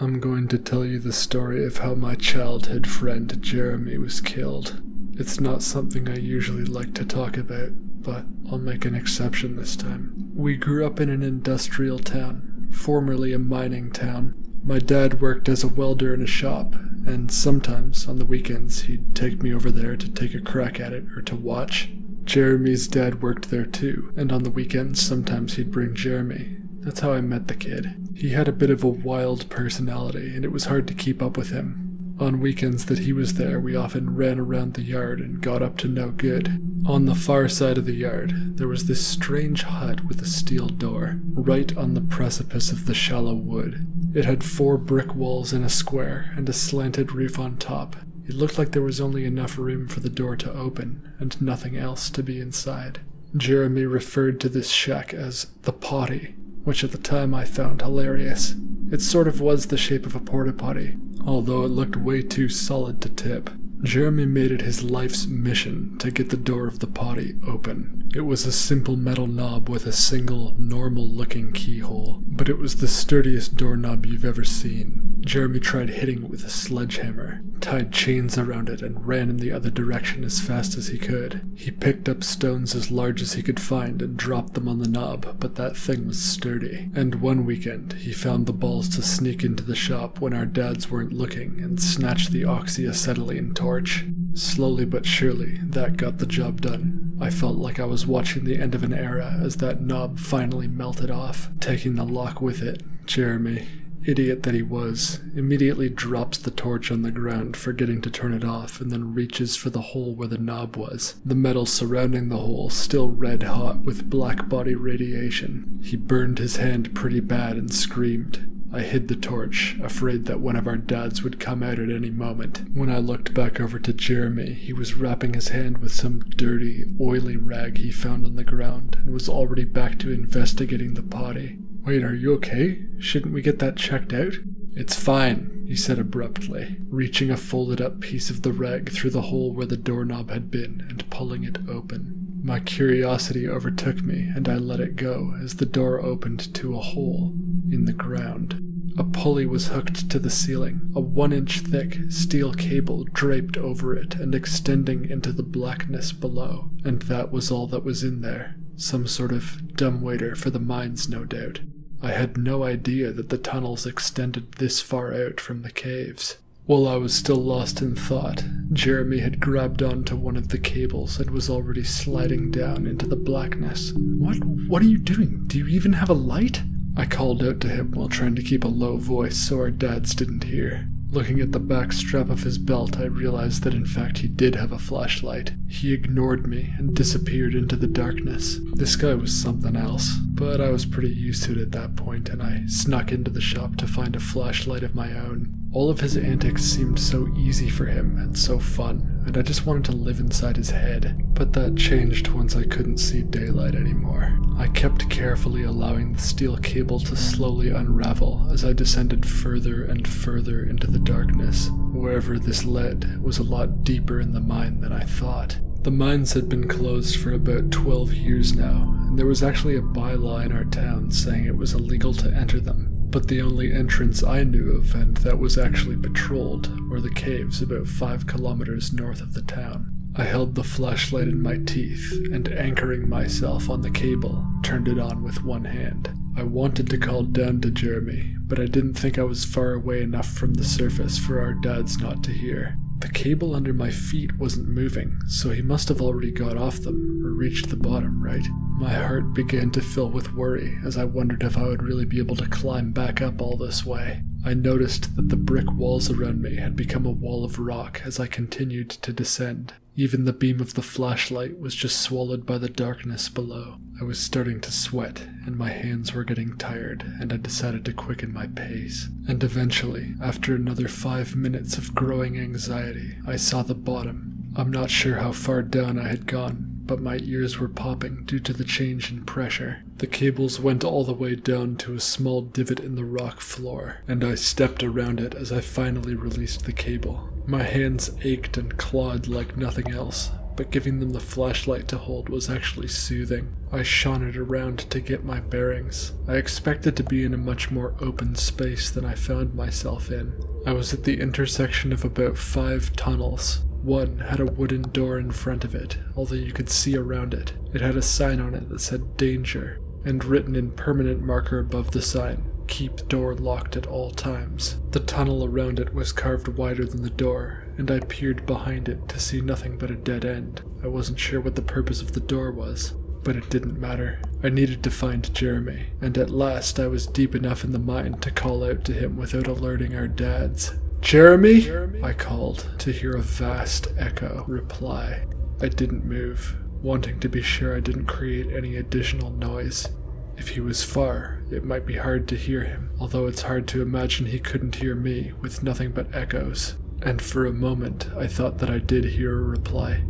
I'm going to tell you the story of how my childhood friend Jeremy was killed. It's not something I usually like to talk about, but I'll make an exception this time. We grew up in an industrial town, formerly a mining town. My dad worked as a welder in a shop, and sometimes, on the weekends, he'd take me over there to take a crack at it or to watch. Jeremy's dad worked there too, and on the weekends sometimes he'd bring Jeremy. That's how I met the kid. He had a bit of a wild personality, and it was hard to keep up with him. On weekends that he was there, we often ran around the yard and got up to no good. On the far side of the yard, there was this strange hut with a steel door, right on the precipice of the shallow wood. It had 4 brick walls in a square, and a slanted roof on top. It looked like there was only enough room for the door to open, and nothing else to be inside. Jeremy referred to this shack as the potty, which at the time I found hilarious. It sort of was the shape of a porta potty, although it looked way too solid to tip. Jeremy made it his life's mission to get the door of the potty open. It was a simple metal knob with a single, normal-looking keyhole, but it was the sturdiest doorknob you've ever seen. Jeremy tried hitting it with a sledgehammer, tied chains around it, and ran in the other direction as fast as he could. He picked up stones as large as he could find and dropped them on the knob, but that thing was sturdy. And one weekend, he found the balls to sneak into the shop when our dads weren't looking and snatch the oxyacetylene torch. Slowly but surely, that got the job done. I felt like I was watching the end of an era as that knob finally melted off, taking the lock with it. Jeremy, idiot that he was, immediately drops the torch on the ground, forgetting to turn it off, and then reaches for the hole where the knob was, the metal surrounding the hole still red hot with black body radiation. He burned his hand pretty bad and screamed. I hid the torch, afraid that one of our dads would come out at any moment. When I looked back over to Jeremy, he was wrapping his hand with some dirty, oily rag he found on the ground, and was already back to investigating the potty. "Wait, are you okay? Shouldn't we get that checked out?" "It's fine," he said abruptly, reaching a folded-up piece of the rag through the hole where the doorknob had been and pulling it open. My curiosity overtook me, and I let it go as the door opened to a hole in the ground. A pulley was hooked to the ceiling, a 1-inch thick steel cable draped over it and extending into the blackness below, and that was all that was in there. Some sort of dumbwaiter for the mines, no doubt. I had no idea that the tunnels extended this far out from the caves. While I was still lost in thought, Jeremy had grabbed onto one of the cables and was already sliding down into the blackness. What are you doing? Do you even have a light?" I called out to him while trying to keep a low voice so our dads didn't hear. Looking at the back strap of his belt, I realized that in fact he did have a flashlight. He ignored me and disappeared into the darkness. This guy was something else, but I was pretty used to it at that point, and I snuck into the shop to find a flashlight of my own. All of his antics seemed so easy for him and so fun, and I just wanted to live inside his head. But that changed once I couldn't see daylight anymore. I kept carefully allowing the steel cable to slowly unravel as I descended further and further into the darkness. Wherever this led was a lot deeper in the mine than I thought. The mines had been closed for about 12 years now, and there was actually a bylaw in our town saying it was illegal to enter them. But the only entrance I knew of, and that was actually patrolled, were the caves about 5 kilometers north of the town. I held the flashlight in my teeth, and anchoring myself on the cable, turned it on with one hand. I wanted to call down to Jeremy, but I didn't think I was far away enough from the surface for our dads not to hear. The cable under my feet wasn't moving, so he must have already got off them, or reached the bottom, right? My heart began to fill with worry as I wondered if I would really be able to climb back up all this way. I noticed that the brick walls around me had become a wall of rock as I continued to descend. Even the beam of the flashlight was just swallowed by the darkness below. I was starting to sweat, and my hands were getting tired, and I decided to quicken my pace. And eventually, after another 5 minutes of growing anxiety, I saw the bottom. I'm not sure how far down I had gone, but my ears were popping due to the change in pressure. The cables went all the way down to a small divot in the rock floor, and I stepped around it as I finally released the cable. My hands ached and clawed like nothing else, but giving them the flashlight to hold was actually soothing. I shone it around to get my bearings. I expected to be in a much more open space than I found myself in. I was at the intersection of about 5 tunnels. One had a wooden door in front of it, although you could see around it. It had a sign on it that said danger, and written in permanent marker above the sign, keep door locked at all times. The tunnel around it was carved wider than the door, and I peered behind it to see nothing but a dead end. I wasn't sure what the purpose of the door was, but it didn't matter. I needed to find Jeremy, and at last I was deep enough in the mine to call out to him without alerting our dads. "Jeremy?" I called, to hear a vast echo reply. I didn't move, wanting to be sure I didn't create any additional noise. If he was far, it might be hard to hear him, although it's hard to imagine he couldn't hear me with nothing but echoes. And for a moment, I thought that I did hear a reply.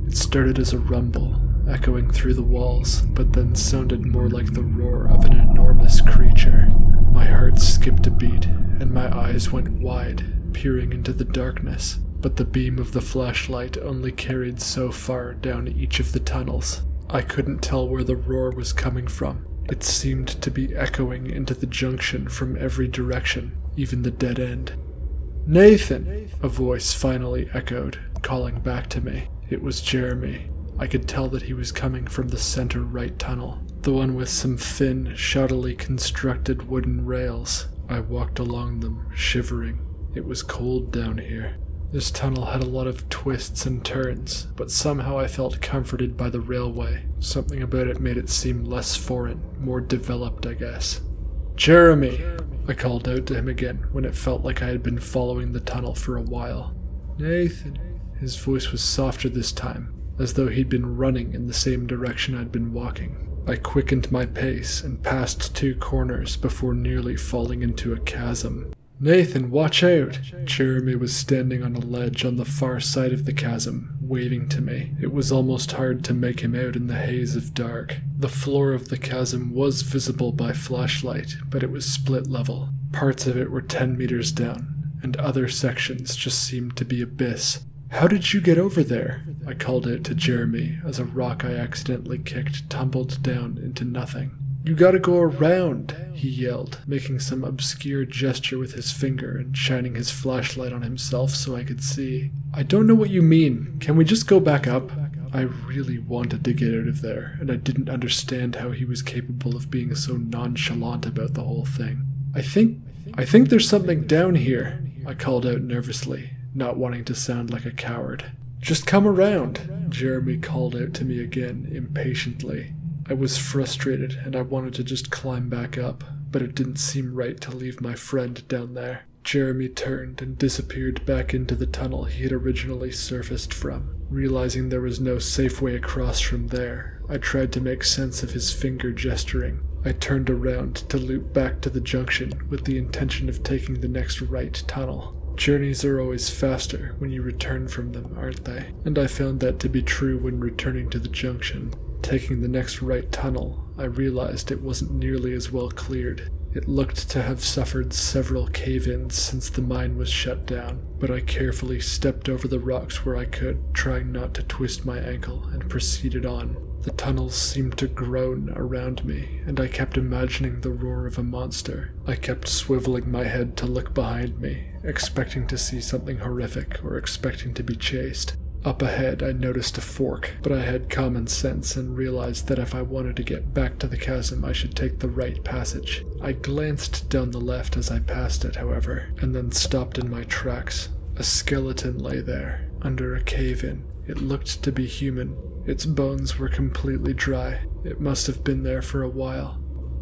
It started as a rumble, echoing through the walls, but then sounded more like the roar of an enormous creature. My heart skipped a beat, and my eyes went wide, peering into the darkness, but the beam of the flashlight only carried so far down each of the tunnels. I couldn't tell where the roar was coming from. It seemed to be echoing into the junction from every direction, even the dead end. "Nathan!" a voice finally echoed, calling back to me. It was Jeremy. I could tell that he was coming from the center right tunnel, the one with some thin, shoddily constructed wooden rails. I walked along them, shivering. It was cold down here. This tunnel had a lot of twists and turns, but somehow I felt comforted by the railway. Something about it made it seem less foreign, more developed, I guess. "Jeremy!" I called out to him again when it felt like I had been following the tunnel for a while. "Nathan." His voice was softer this time, as though he'd been running in the same direction I'd been walking. I quickened my pace and passed 2 corners before nearly falling into a chasm. "Nathan, watch out!" Jeremy was standing on a ledge on the far side of the chasm, waving to me. It was almost hard to make him out in the haze of dark. The floor of the chasm was visible by flashlight, but it was split level. Parts of it were 10 meters down, and other sections just seemed to be abyss. "How did you get over there?" I called out to Jeremy as a rock I accidentally kicked tumbled down into nothing. "You gotta go around," he yelled, making some obscure gesture with his finger and shining his flashlight on himself so I could see. "I don't know what you mean. Can we just go back up?" I really wanted to get out of there, and I didn't understand how he was capable of being so nonchalant about the whole thing. I think there's something down here," I called out nervously, not wanting to sound like a coward. "Just come around," Jeremy called out to me again, impatiently. I was frustrated and I wanted to just climb back up, but it didn't seem right to leave my friend down there. Jeremy turned and disappeared back into the tunnel he had originally surfaced from. Realizing there was no safe way across from there, I tried to make sense of his finger gesturing. I turned around to loop back to the junction with the intention of taking the next right tunnel. Journeys are always faster when you return from them, aren't they? And I found that to be true when returning to the junction. Taking the next right tunnel, I realized it wasn't nearly as well cleared. It looked to have suffered several cave-ins since the mine was shut down, but I carefully stepped over the rocks where I could, trying not to twist my ankle, and proceeded on. The tunnels seemed to groan around me, and I kept imagining the roar of a monster. I kept swiveling my head to look behind me, expecting to see something horrific or expecting to be chased. Up ahead, I noticed a fork, but I had common sense and realized that if I wanted to get back to the chasm, I should take the right passage. I glanced down the left as I passed it, however, and then stopped in my tracks. A skeleton lay there, under a cave-in. It looked to be human. Its bones were completely dry. It must have been there for a while.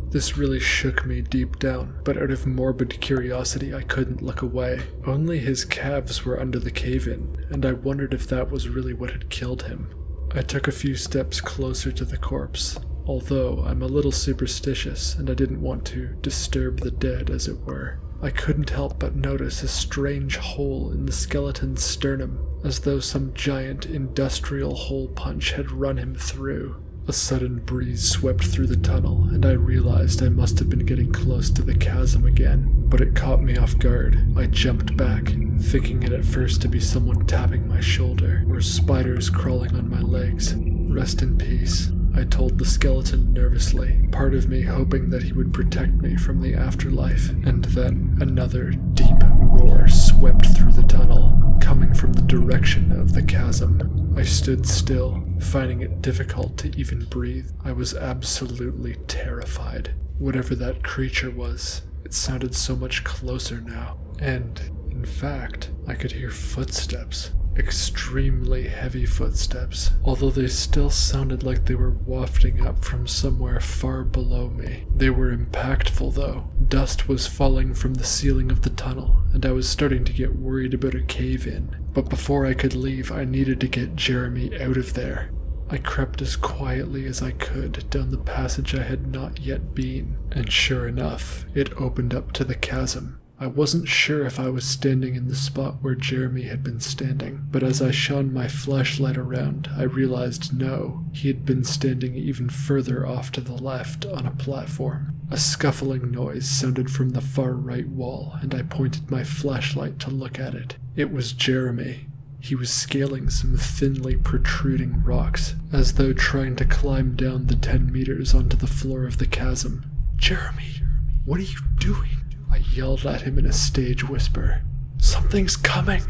This really shook me deep down, but out of morbid curiosity I couldn't look away. Only his calves were under the cave-in, and I wondered if that was really what had killed him. I took a few steps closer to the corpse, although I'm a little superstitious and I didn't want to disturb the dead, as it were. I couldn't help but notice a strange hole in the skeleton's sternum, as though some giant industrial hole punch had run him through. A sudden breeze swept through the tunnel, and I realized I must have been getting close to the chasm again, but it caught me off guard. I jumped back, thinking it at first to be someone tapping my shoulder, or spiders crawling on my legs. "Rest in peace," I told the skeleton nervously, part of me hoping that he would protect me from the afterlife. And then another deep roar swept through the tunnel, coming from the direction of the chasm. I stood still, finding it difficult to even breathe. I was absolutely terrified. Whatever that creature was, it sounded so much closer now. And, in fact, I could hear footsteps. Extremely heavy footsteps, although they still sounded like they were wafting up from somewhere far below me. They were impactful though. Dust was falling from the ceiling of the tunnel, and I was starting to get worried about a cave-in. But before I could leave, I needed to get Jeremy out of there. I crept as quietly as I could down the passage I had not yet been, and sure enough, it opened up to the chasm. I wasn't sure if I was standing in the spot where Jeremy had been standing, but as I shone my flashlight around, I realized no, he had been standing even further off to the left on a platform. A scuffling noise sounded from the far right wall, and I pointed my flashlight to look at it. It was Jeremy. He was scaling some thinly protruding rocks, as though trying to climb down the 10 meters onto the floor of the chasm. "Jeremy, what are you doing?" I yelled at him in a stage whisper. "Something's coming!"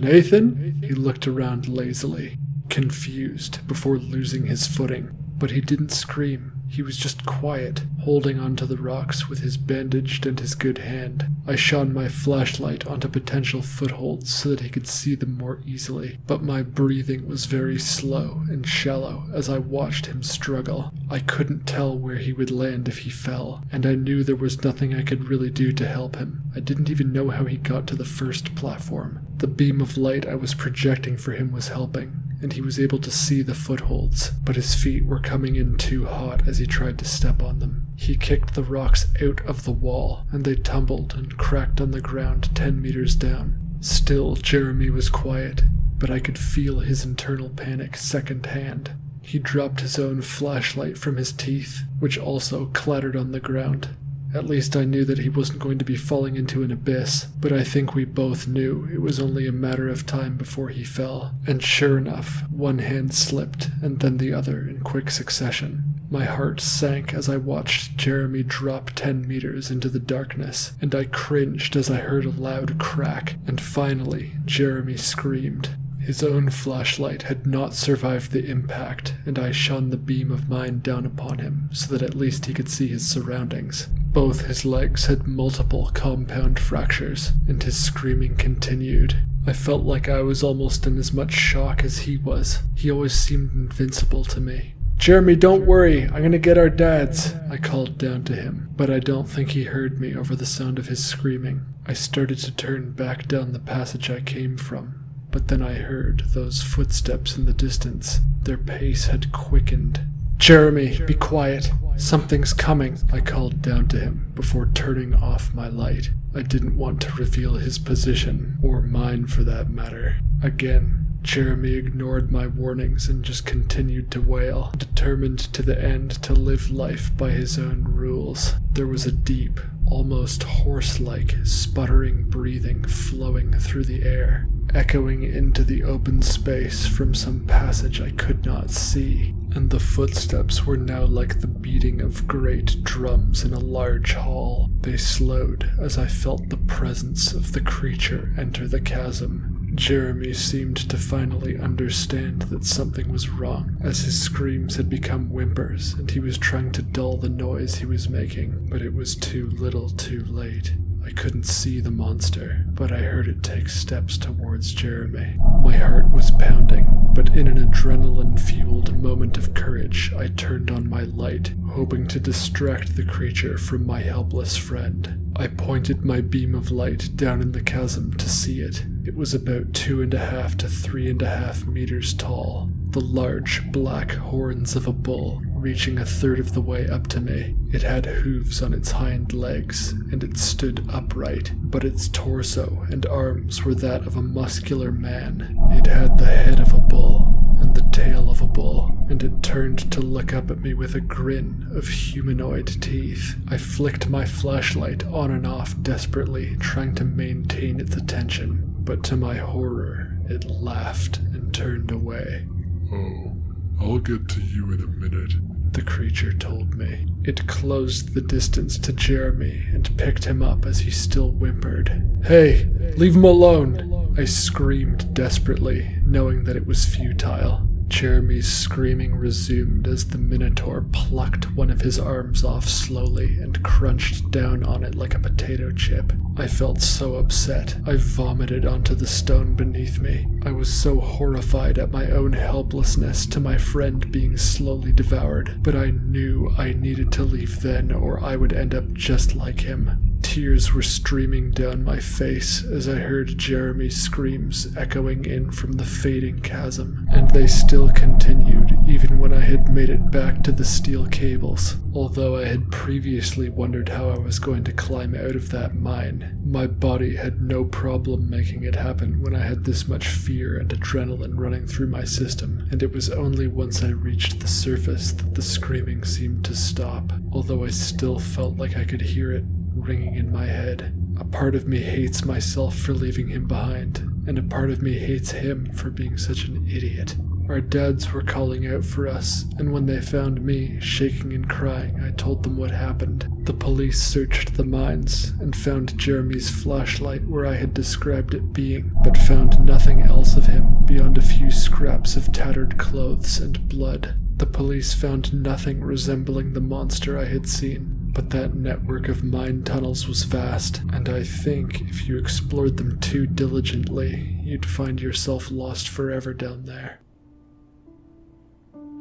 "Nathan?" He looked around lazily, confused, before losing his footing. But he didn't scream. He was just quiet, holding onto the rocks with his bandaged and his good hand. I shone my flashlight onto potential footholds so that he could see them more easily, but my breathing was very slow and shallow as I watched him struggle. I couldn't tell where he would land if he fell, and I knew there was nothing I could really do to help him. I didn't even know how he got to the first platform. The beam of light I was projecting for him was helping, and he was able to see the footholds, but his feet were coming in too hot as he tried to step on them. He kicked the rocks out of the wall, and they tumbled and cracked on the ground 10 meters down. Still, Jeremy was quiet, but I could feel his internal panic secondhand. He dropped his own flashlight from his teeth, which also clattered on the ground. At least I knew that he wasn't going to be falling into an abyss, but I think we both knew it was only a matter of time before he fell. And sure enough, one hand slipped, and then the other in quick succession. My heart sank as I watched Jeremy drop 10 meters into the darkness, and I cringed as I heard a loud crack, and finally, Jeremy screamed. His own flashlight had not survived the impact, and I shone the beam of mine down upon him so that at least he could see his surroundings. Both his legs had multiple compound fractures, and his screaming continued. I felt like I was almost in as much shock as he was. He always seemed invincible to me. "Jeremy, don't worry, I'm gonna get our dads," I called down to him, but I don't think he heard me over the sound of his screaming. I started to turn back down the passage I came from, but then I heard those footsteps in the distance. Their pace had quickened. "Jeremy, be quiet. Something's coming," I called down to him before turning off my light. I didn't want to reveal his position, or mine for that matter. Again, Jeremy ignored my warnings and just continued to wail, determined to the end to live life by his own rules. There was a deep, almost horse-like, sputtering breathing flowing through the air, echoing into the open space from some passage I could not see, and the footsteps were now like the beating of great drums in a large hall. They slowed as I felt the presence of the creature enter the chasm. Jeremy seemed to finally understand that something was wrong, as his screams had become whimpers and he was trying to dull the noise he was making, but it was too little too late. I couldn't see the monster, but I heard it take steps towards Jeremy. My heart was pounding, but in an adrenaline-fueled moment of courage, I turned on my light, hoping to distract the creature from my helpless friend. I pointed my beam of light down in the chasm to see it. It was about 2.5 to 3.5 meters tall, the large black horns of a bull reaching a third of the way up to me. It had hooves on its hind legs, and it stood upright, but its torso and arms were that of a muscular man. It had the head of a bull, and than the tail of a bull, and it turned to look up at me with a grin of humanoid teeth. I flicked my flashlight on and off desperately, trying to maintain its attention, but to my horror, it laughed and turned away. "Oh, I'll get to you in a minute," the creature told me. It closed the distance to Jeremy and picked him up as he still whimpered. "Hey, leave him alone!" I screamed desperately, knowing that it was futile. Jeremy's screaming resumed as the Minotaur plucked one of his arms off slowly and crunched down on it like a potato chip. I felt so upset, I vomited onto the stone beneath me. I was so horrified at my own helplessness to my friend being slowly devoured, but I knew I needed to leave then or I would end up just like him. Tears were streaming down my face as I heard Jeremy's screams echoing in from the fading chasm, and they still continued even when I had made it back to the steel cables. Although I had previously wondered how I was going to climb out of that mine, my body had no problem making it happen when I had this much fear and adrenaline running through my system, and it was only once I reached the surface that the screaming seemed to stop, although I still felt like I could hear it ringing in my head. A part of me hates myself for leaving him behind, and a part of me hates him for being such an idiot. Our dads were calling out for us, and when they found me, shaking and crying, I told them what happened. The police searched the mines and found Jeremy's flashlight where I had described it being, but found nothing else of him beyond a few scraps of tattered clothes and blood. The police found nothing resembling the monster I had seen. But that network of mine tunnels was vast, and I think if you explored them too diligently, you'd find yourself lost forever down there.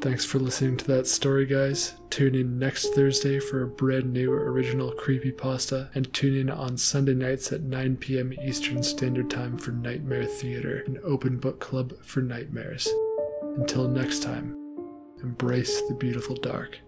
Thanks for listening to that story, guys. Tune in next Thursday for a brand new original creepypasta, and tune in on Sunday nights at 9 p.m. Eastern Standard Time for Nightmare Theater, an open book club for nightmares. Until next time, embrace the beautiful dark.